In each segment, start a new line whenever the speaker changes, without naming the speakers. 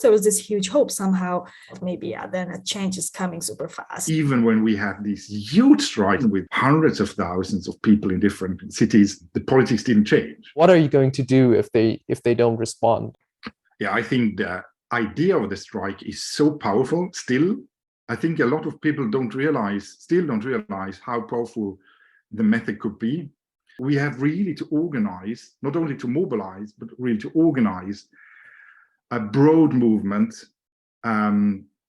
there was this huge hope somehow, maybe then a change is coming super fast.
Even when we had these huge strikes with hundreds of thousands of people in different cities, the politics didn't change.
What are you going to do if they don't respond?
Yeah, I think the idea of the strike is so powerful still. I think a lot of people still don't realize how powerful the method could be. We have really to organize, not only to mobilize, but really to organize a broad movement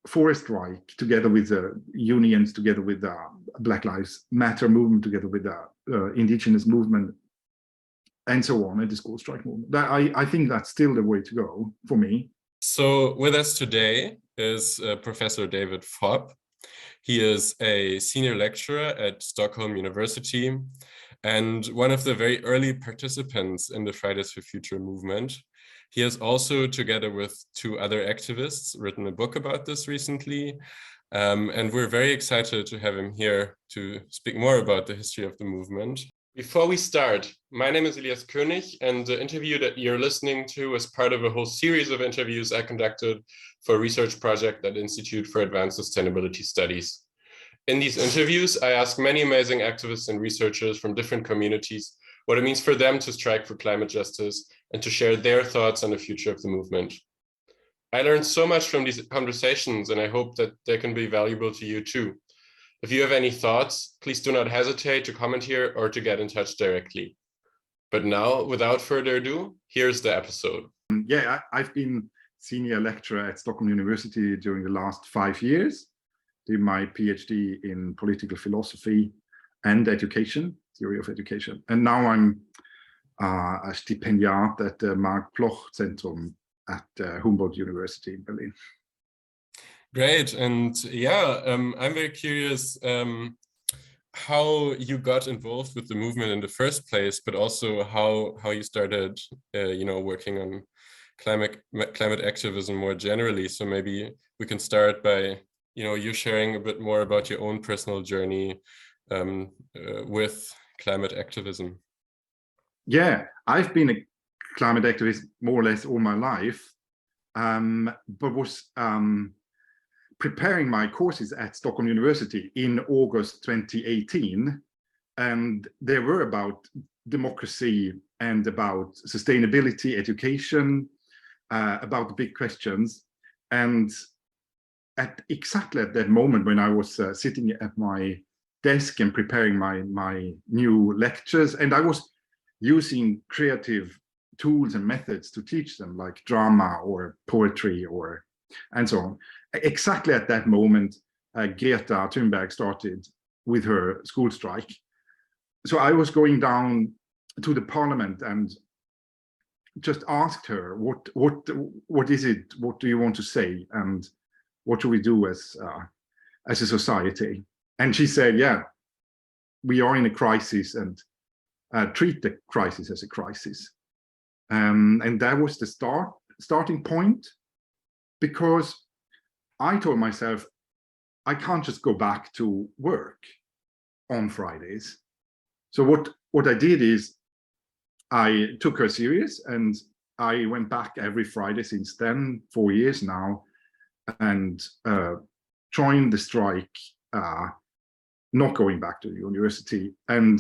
for a strike, together with the unions, together with the Black Lives Matter movement, together with the indigenous movement, and so on, and the school strike movement. I think that's still the way to go for me.
So with us today is Professor David Fopp. He is a senior lecturer at Stockholm University and one of the very early participants in the Fridays for Future movement. He has also, together with two other activists, written a book about this recently. And we're very excited to have him here to speak more about the history of the movement. Before we start, my name is Elias König, and the interview that you're listening to is part of a whole series of interviews I conducted for a research project at Institute for Advanced Sustainability Studies. In these interviews, I ask many amazing activists and researchers from different communities what it means for them to strike for climate justice and to share their thoughts on the future of the movement. I learned so much from these conversations, and I hope that they can be valuable to you too. If you have any thoughts, please do not hesitate to comment here or to get in touch directly. But now, without further ado, here's the episode.
Yeah, I've been senior lecturer at Stockholm University during the last 5 years. Did my PhD in political philosophy and education, theory of education. And now I'm a stipendiat at the Mark Bloch Zentrum at Humboldt University in Berlin.
Great. And yeah, I'm very curious how you got involved with the movement in the first place, but also how you started, working on climate activism more generally. So maybe we can start by, you sharing a bit more about your own personal journey with climate activism.
Yeah, I've been a climate activist more or less all my life, but was preparing my courses at Stockholm University in August 2018, and they were about democracy and about sustainability, education, about the big questions. And exactly at that moment when I was sitting at my desk and preparing my new lectures, and I was using creative tools and methods to teach them, like drama or poetry and so on. Exactly at that moment, Greta Thunberg started with her school strike. So I was going down to the parliament and just asked her, what is it? What do you want to say? And what should we do as a society? And she said, yeah, we are in a crisis, and treat the crisis as a crisis. And that was the starting point, because I told myself, I can't just go back to work on Fridays. So what I did is I took her serious, and I went back every Friday since then, 4 years now, and joined the strike, not going back to the university. And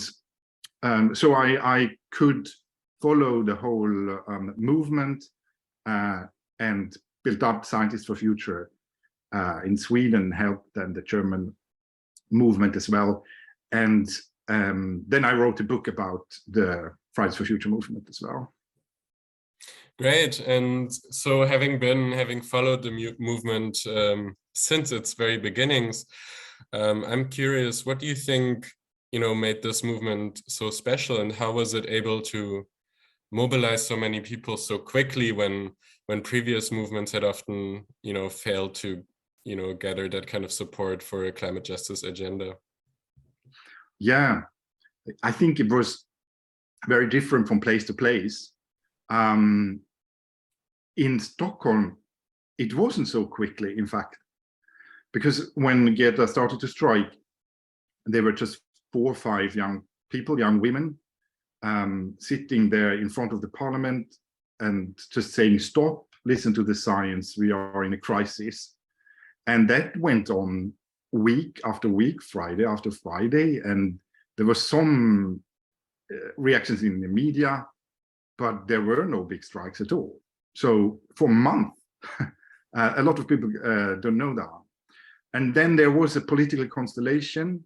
so I could follow the whole movement and built up Scientists for Future in Sweden, helped then the German movement as well. And then I wrote a book about the Fridays for Future movement as well.
Great. And so having followed the movement since its very beginnings, I'm curious, what do you think, made this movement so special, and how was it able to mobilize so many people so quickly when previous movements had often, failed to, gather that kind of support for a climate justice agenda?
Yeah, I think it was very different from place to place. In Stockholm, it wasn't so quickly, in fact, because when Greta started to strike, there were just 4 or 5 young people, young women, sitting there in front of the parliament and just saying stop, listen to the science, we are in a crisis. And that went on week after week, Friday after Friday, and there were some reactions in the media, but there were no big strikes at all. So for a month, a lot of people don't know that. And then there was a political constellation,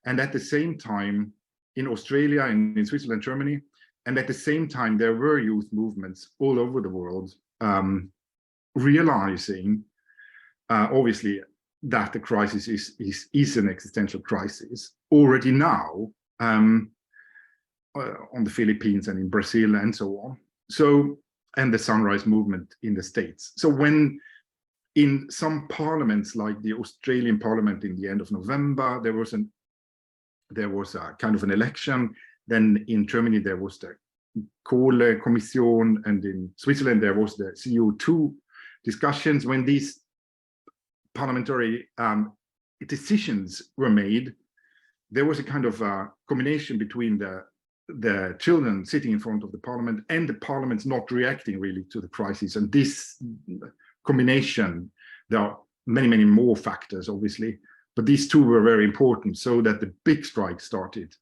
and at the same time, in Australia and in Switzerland, Germany, and at the same time, there were youth movements all over the world realizing, obviously, that the crisis is an existential crisis already now on the Philippines and in Brazil and so on. So, and the Sunrise Movement in the States. So when in some parliaments, like the Australian parliament in the end of November, there was a kind of an election. Then in Germany, there was the Kohle Commission, and in Switzerland, there was the CO2 discussions. When these parliamentary decisions were made, there was a kind of combination between the children sitting in front of the parliament and the parliaments not reacting really to the crisis. And this combination, there are many, many more factors, obviously, but these two were very important, so that the big strike started.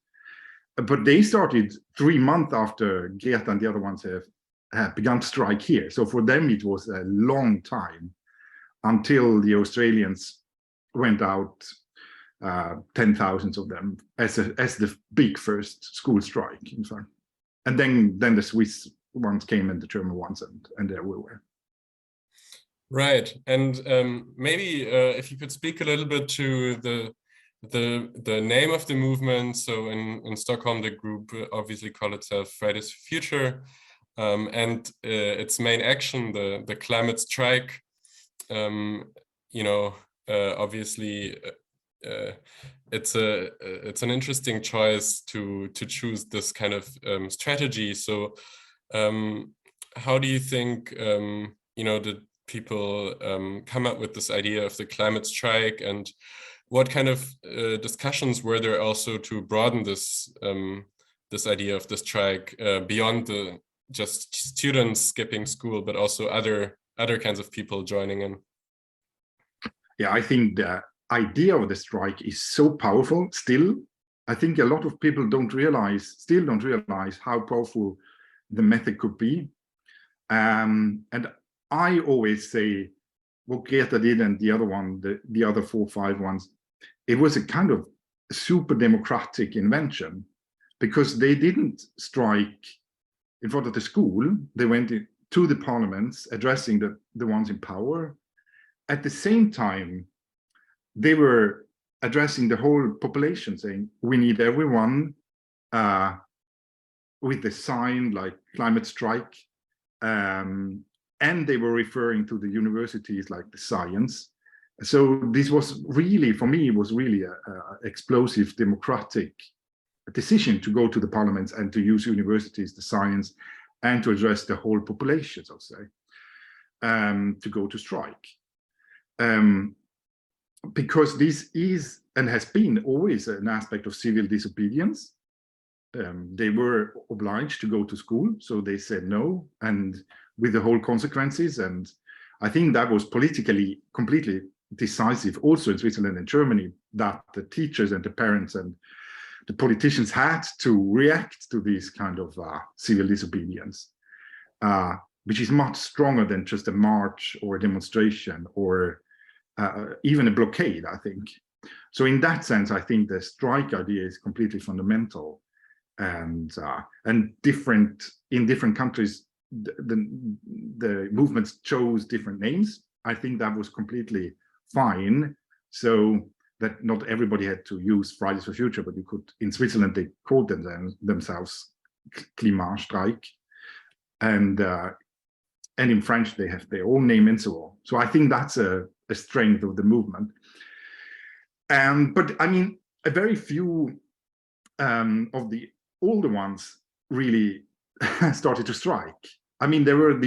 But they started 3 months after Greta and the other ones have begun to strike here. So for them, it was a long time until the Australians went out, 10,000 of them, as the big first school strike, in fact. And then the Swiss ones came and the German ones, and there we were.
Right, and maybe if you could speak a little bit to the name of the movement. So in Stockholm, the group obviously called itself Fridays for Future, and its main action, the climate strike. Obviously, it's an interesting choice to choose this kind of strategy. So, how do you think the people come up with this idea of the climate strike, and what kind of discussions were there also to broaden this this idea of the strike beyond the just students skipping school, but also other kinds of people joining in?
Yeah, I think the idea of the strike is so powerful still. I think a lot of people still don't realize how powerful the method could be. And I always say what Greta did and the other one, the other 4 or 5 ones, it was a kind of super democratic invention, because they didn't strike in front of the school. They went to the parliaments addressing the ones in power. At the same time, they were addressing the whole population, saying, we need everyone, with the sign like climate strike. And they were referring to the universities like the science. So this was really, for me, it was really a explosive democratic decision to go to the parliaments and to use universities, the science, and to address the whole population, so to say, to go to strike. Because this is and has been always an aspect of civil disobedience. They were obliged to go to school, so they said no, and with the whole consequences. And I think that was politically completely decisive also in Switzerland and Germany, that the teachers and the parents and the politicians had to react to this kind of civil disobedience, which is much stronger than just a march or a demonstration or even a blockade, I think. So in that sense, I think the strike idea is completely fundamental, and different in different countries. The movements chose different names. I think that was completely fine, so that not everybody had to use Fridays for Future, but you could, in Switzerland, they called themselves Klimastreik, and in French, they have their own name and so on. So I think that's a strength of the movement. But I mean, a very few of the older ones really started to strike. I mean, there were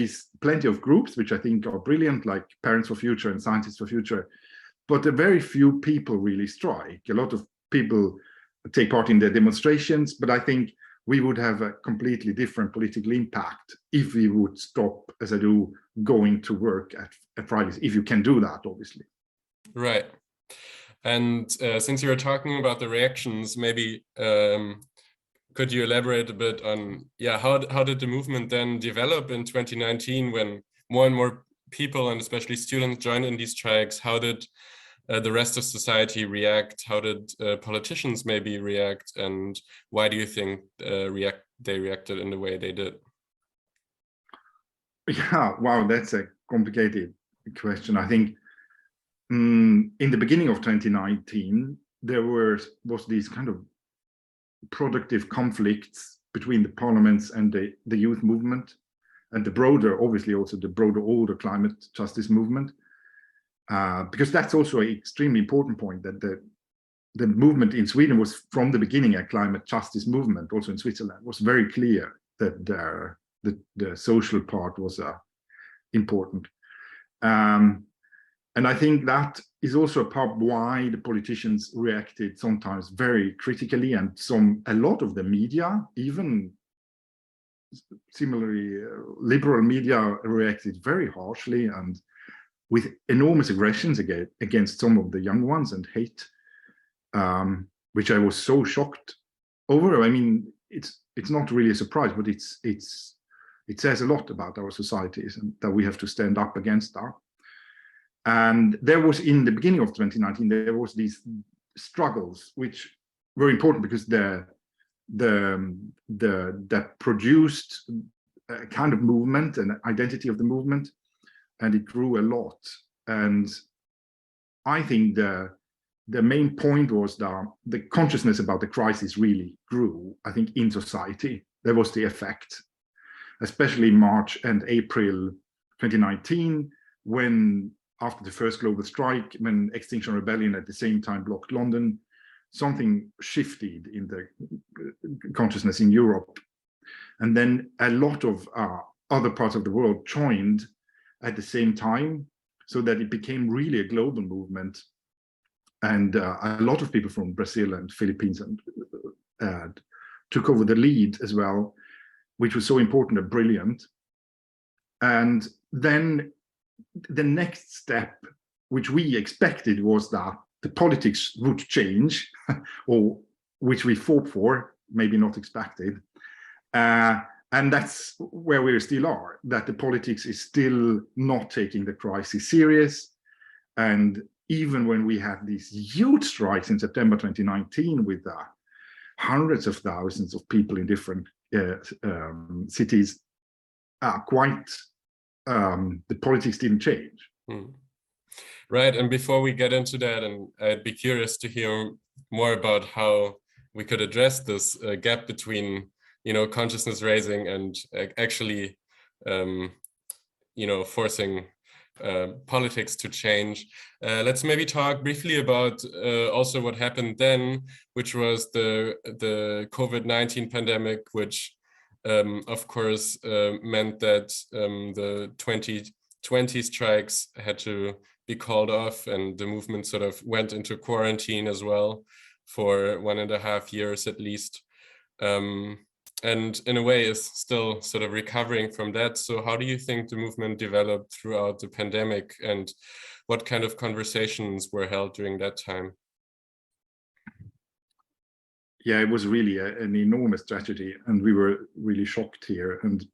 plenty of groups, which I think are brilliant, like Parents for Future and Scientists for Future, but a very few people really strike. A lot of people take part in the demonstrations, but I think we would have a completely different political impact if we would stop as I do going to work at Fridays, if you can do that, obviously.
Right. And since you were talking about the reactions, maybe could you elaborate a bit on, yeah, how did the movement then develop in 2019 when more and more people and especially students joined in these strikes? How did the rest of society react? How did politicians maybe react? And why do you think they reacted in the way they did?
Yeah, wow, that's a complicated question. I think in the beginning of 2019, there was these kind of productive conflicts between the parliaments and the youth movement, and the broader, obviously also the broader, older climate justice movement, because that's also an extremely important point, that the movement in Sweden was from the beginning a climate justice movement. Also in Switzerland, it was very clear that the social part was important. And I think that is also a part why the politicians reacted sometimes very critically, and a lot of the media, even similarly liberal media, reacted very harshly and with enormous aggressions against some of the young ones, and hate, which I was so shocked over. I mean, it's not really a surprise, but it says a lot about our societies, and that we have to stand up against that. And there was, in the beginning of 2019, there was these struggles which were important because that produced a kind of movement and identity of the movement, and it grew a lot. And I think the main point was that the consciousness about the crisis really grew, I think, in society. There was the effect, especially March and April 2019, when after the first global strike, when Extinction Rebellion at the same time blocked London, something shifted in the consciousness in Europe. And then a lot of other parts of the world joined at the same time, so that it became really a global movement. And a lot of people from Brazil and Philippines and took over the lead as well, which was so important and brilliant. And then the next step, which we expected, was that the politics would change, or which we fought for, maybe not expected. And that's where we still are, that the politics is still not taking the crisis serious. And even when we had these huge strikes in September 2019 with hundreds of thousands of people in different cities, the politics didn't change.
Right, and before we get into that, and I'd be curious to hear more about how we could address this gap between, consciousness raising and actually, forcing politics to change. Let's maybe talk briefly about also what happened then, which was the COVID-19 pandemic, which of course meant that the 2020 strikes had to be called off, and the movement sort of went into quarantine as well for 1.5 years at least. And in a way is still sort of recovering from that. So how do you think the movement developed throughout the pandemic, and what kind of conversations were held during that time?
Yeah, it was really an enormous tragedy, and we were really shocked here, and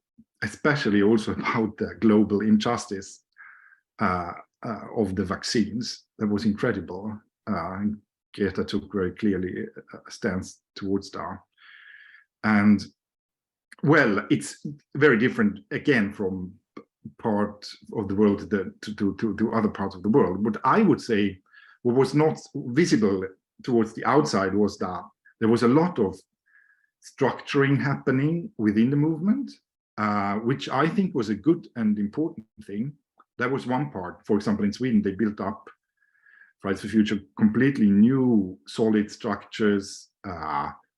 especially also about the global injustice of the vaccines. That was incredible. Greta took very clearly a stance towards that. And well, it's very different again from part of the world to other parts of the world. But I would say what was not visible towards the outside was that there was a lot of structuring happening within the movement, which I think was a good and important thing. That was one part. For example, in Sweden, they built up Fridays for Future completely new solid structures,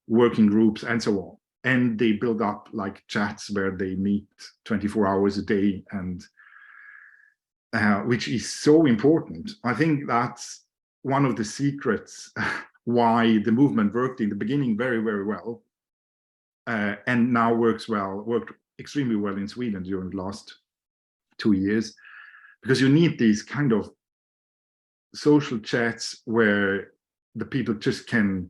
working groups, and so on. And they build up like chats where they meet 24 hours a day, and which is so important. I think that's one of the secrets why the movement worked in the beginning very, very well, and now worked extremely well in Sweden during the last 2 years, because you need these kind of social chats where the people just can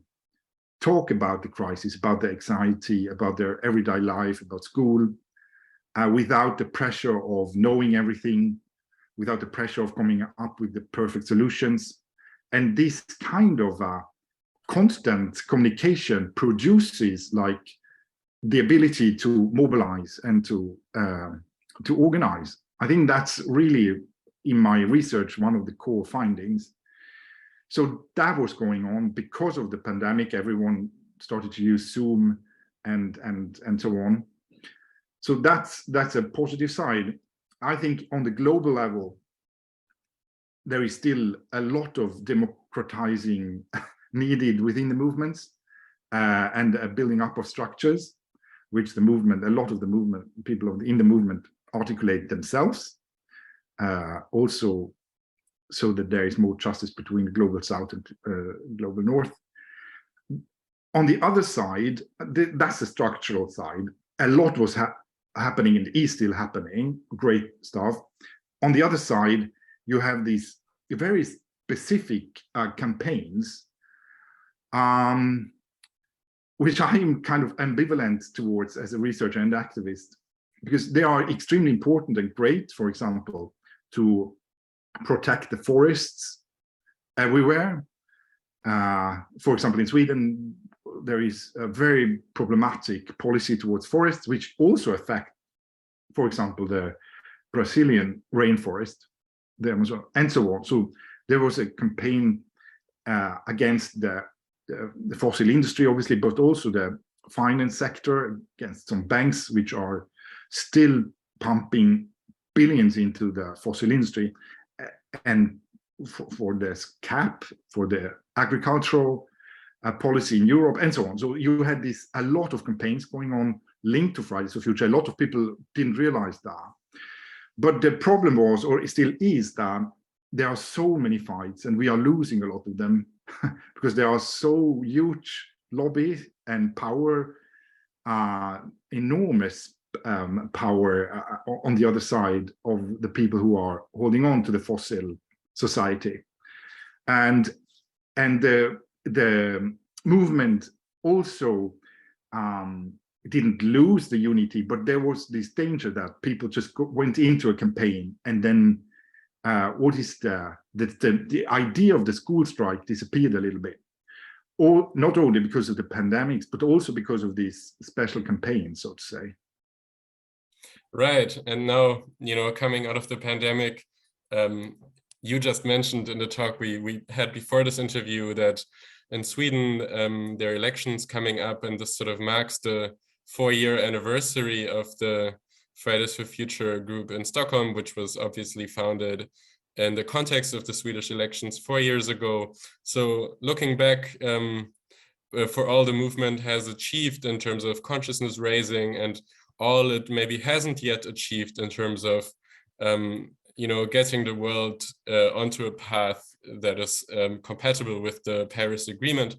talk about the crisis, about their anxiety, about their everyday life, about school, without the pressure of knowing everything, without the pressure of coming up with the perfect solutions. And this kind of constant communication produces like the ability to mobilize and to organize. I think that's really, in my research, one of the core findings. So that was going on because of the pandemic. Everyone started to use Zoom and so on. So that's a positive side. I think on the global level, there is still a lot of democratizing needed within the movements and a building up of structures, which the movement, a lot of the movement, people in the movement articulate themselves. Also, so that there is more justice between the global south and global north. On the other side, that's the structural side. A lot was happening in the east, still happening, great stuff. On the other side, you have these very specific campaigns, which I'm kind of ambivalent towards as a researcher and activist, because they are extremely important and great, for example, to protect the forests everywhere. For example, in Sweden, there is a very problematic policy towards forests, which also affect, for example, the Brazilian rainforest, the Amazon, and so on. So there was a campaign against the fossil industry, obviously, but also the finance sector, against some banks which are still pumping billions into the fossil industry, and for this cap, for the agricultural policy in Europe, and so on. So you had a lot of campaigns going on linked to Fridays for Future. A lot of people didn't realize that. But the problem was, or it still is, that there are so many fights and we are losing a lot of them because there are so huge lobby and power, enormous power on the other side of the people who are holding on to the fossil society. And the movement also didn't lose the unity, but there was this danger that people just went into a campaign and then what is the idea of the school strike disappeared a little bit. Or not only because of the pandemics, but also because of these special campaigns, so to say.
Right, and now, coming out of the pandemic, you just mentioned in the talk we had before this interview that in Sweden, there are elections coming up, and this sort of marks the 4-year anniversary of the Fridays for Future group in Stockholm, which was obviously founded in the context of the Swedish elections 4 years ago. So looking back, for all the movement has achieved in terms of consciousness raising and all it maybe hasn't yet achieved in terms of getting the world onto a path that is compatible with the Paris Agreement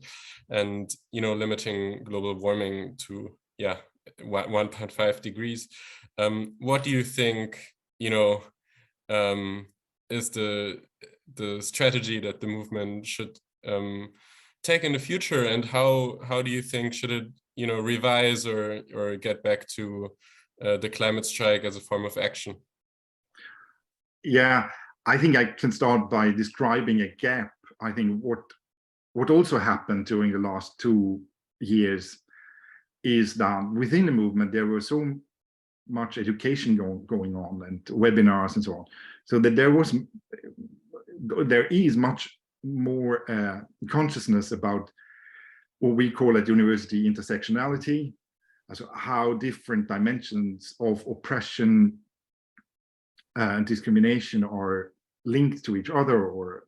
and limiting global warming to 1.5 degrees. What do you think is the strategy that the movement should take in the future, and how do you think should it revise or get back to the climate strike as a form of action?
Yeah, I think I can start by describing a gap. I think what also happened during the last 2 years is that within the movement there was so much education going on and webinars and so on, so that there is much more consciousness about what we call at university intersectionality, so how different dimensions of oppression and discrimination are linked to each other or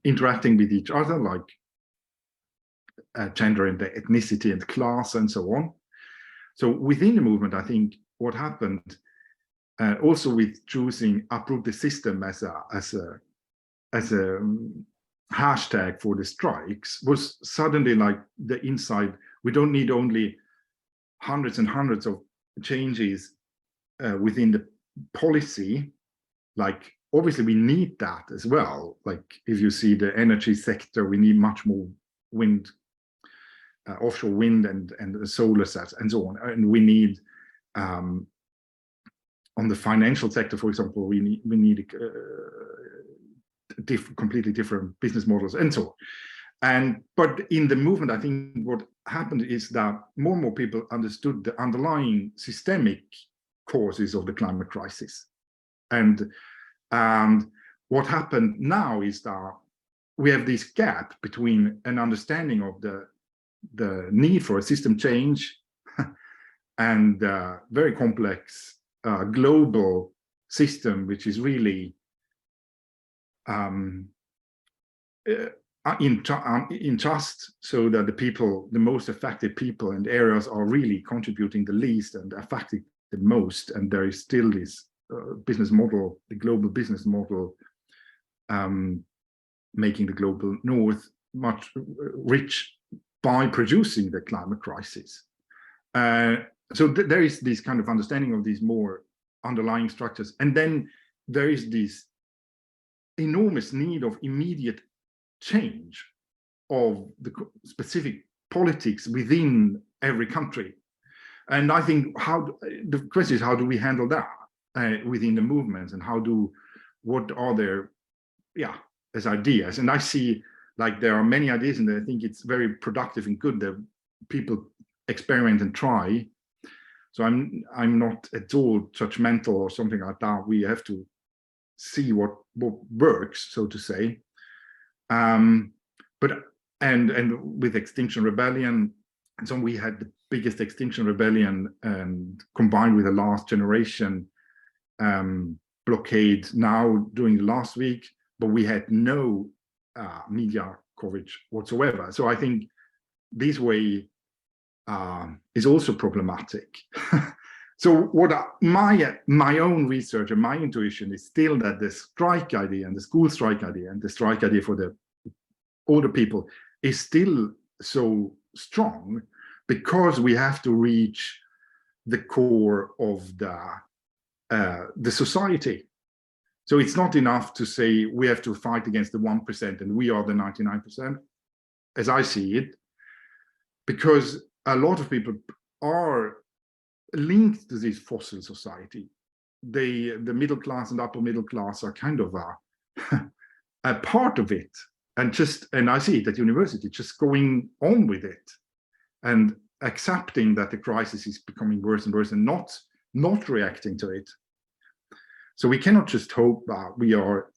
interacting with each other, like gender and ethnicity and class and so on. So within the movement, I think what happened, also with choosing uproot the system as a hashtag for the strikes, was suddenly like the inside. We don't need only hundreds and hundreds of changes within the policy, like obviously we need that as well. Like if you see the energy sector, we need much more wind, offshore wind and solar sets and so on. And we need on the financial sector, for example, we need completely different business models and so on. But in the movement, I think what happened is that more and more people understood the underlying systemic causes of the climate crisis. And what happened now is that we have this gap between an understanding of the need for a system change and very complex global system, which is really in trust, so that the people, the most affected people and areas are really contributing the least and affected the most. And there is still this business model, the global business model, making the global north much rich by producing the climate crisis. So there is this kind of understanding of these more underlying structures. And then there is this enormous need of immediate change of the specific politics within every country. And I think the question is, how do we handle that within the movements, and what are their, as ideas? And I see like there are many ideas, and I think it's very productive and good that people experiment and try. So I'm not at all judgmental or something like that. We have to see what works, so to say. But with Extinction Rebellion, and so we had the biggest Extinction Rebellion, and combined with the last generation blockade now during the last week, but we had no media coverage whatsoever. So I think this way is also problematic. So what my own research and my intuition is still that the strike idea and the school strike idea and the strike idea for the older people is still so strong, because we have to reach the core of the society. So it's not enough to say we have to fight against the 1% and we are the 99%, as I see it, because a lot of people are linked to this fossil society. The middle class and upper middle class are kind of a part of it, and I see it at university, just going on with it and accepting that the crisis is becoming worse and worse, and not reacting to it. So we cannot just hope that we are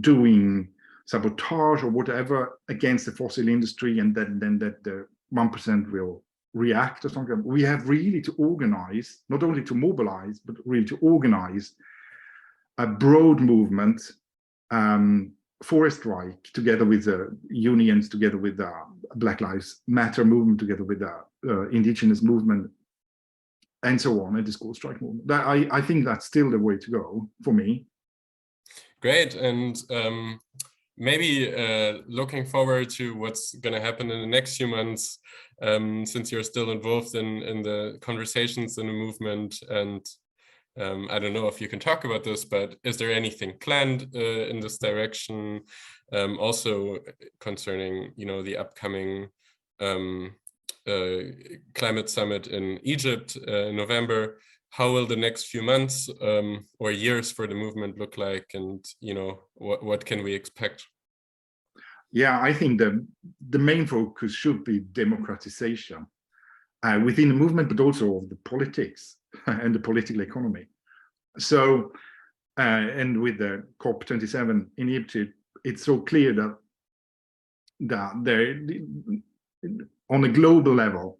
doing sabotage or whatever against the fossil industry, and then that the 1% will react or something. We have really to organize, not only to mobilize, but really to organize a broad movement for a strike, together with the unions, together with the Black Lives Matter movement, together with the indigenous movement, and so on, and the school strike movement. I think that's still the way to go for me.
Great. And maybe looking forward to what's going to happen in the next few months, since you're still involved in the conversations in the movement. And I don't know if you can talk about this, but is there anything planned in this direction? Also concerning, the upcoming climate summit in Egypt in November. How will the next few months or years for the movement look like, and what can we expect?
Yeah, I think the main focus should be democratization within the movement, but also of the politics and the political economy. So, and with the COP27 in Egypt, it's so clear that there, on a global level,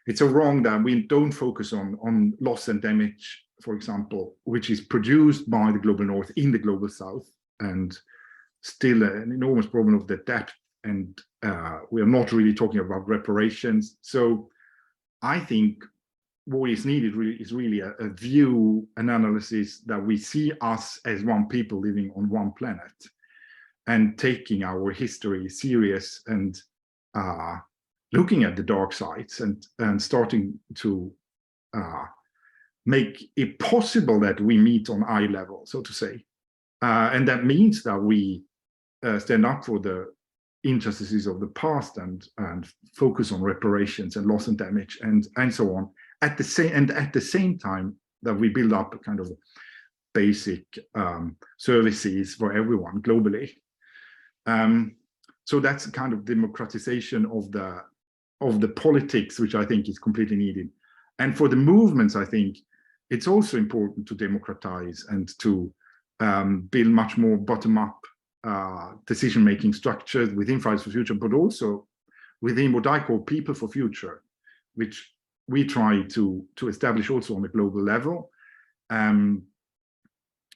it's so wrong that we don't focus on loss and damage, for example, which is produced by the global north in the global south, and still an enormous problem of the debt, and we are not really talking about reparations. So I think what is needed is really a view, an analysis that we see us as one people living on one planet, and taking our history serious, and looking at the dark sides, and starting to make it possible that we meet on eye level, so to say. And that means that we stand up for the injustices of the past and focus on reparations and loss and damage and so on. At the same time that we build up a kind of basic services for everyone globally. So that's a kind of democratization of the politics, which I think is completely needed. And for the movements, I think it's also important to democratize and to build much more bottom-up decision-making structures within Fridays for Future, but also within what I call People for Future, which we try to establish also on a global level,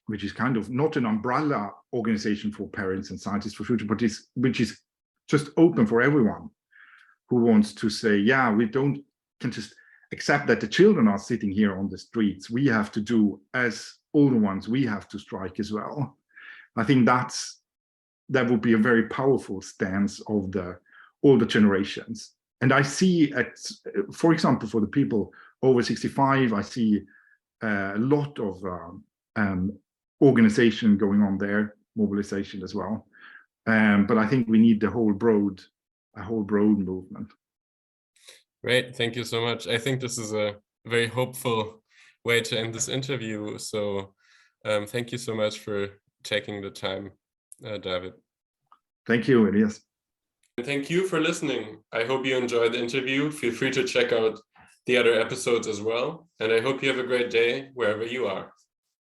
which is kind of not an umbrella organization for parents and scientists for future, but which is just open for everyone who wants to say, yeah, we can just accept that the children are sitting here on the streets. We have to do, as older ones, we have to strike as well. I think that would be a very powerful stance of the older generations. And I see, for example, for the people over 65, I see a lot of organization going on there, mobilization as well. But I think we need a whole broad movement.
Great, thank you so much. I think this is a very hopeful way to end this interview. So thank you so much for taking the time, David.
Thank you, Elias.
And thank you for listening. I hope you enjoyed the interview. Feel free to check out the other episodes as well. And I hope you have a great day wherever you are.